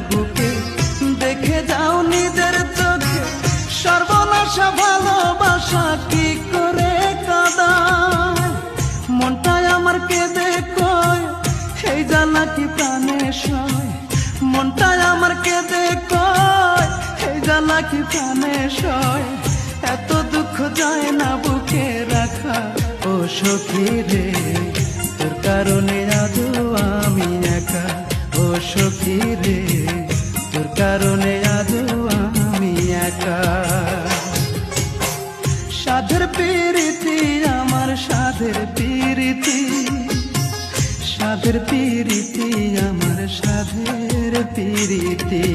বুকে দেখে যাও নিজের চোখে সর্বনাশা ভালোবাসা কি করে কাঁদায়। মনটাই আমার কেঁদে কয় এই জ্বালা কি প্রাণে সয়। মনটাই আমার কেঁদে কয় এই জ্বালা কি প্রাণে সয়। এত দুঃখ যায় না বুকে রাখা ও সখী রে, তোর কারণে আজও আমি একা। ও সখী রে, তোর কারণে আজও আমি একা। সাধের পিরিতি আমার সাধের পিরিতি, সাধের পিরিতি আমার সাধের পিরিতি।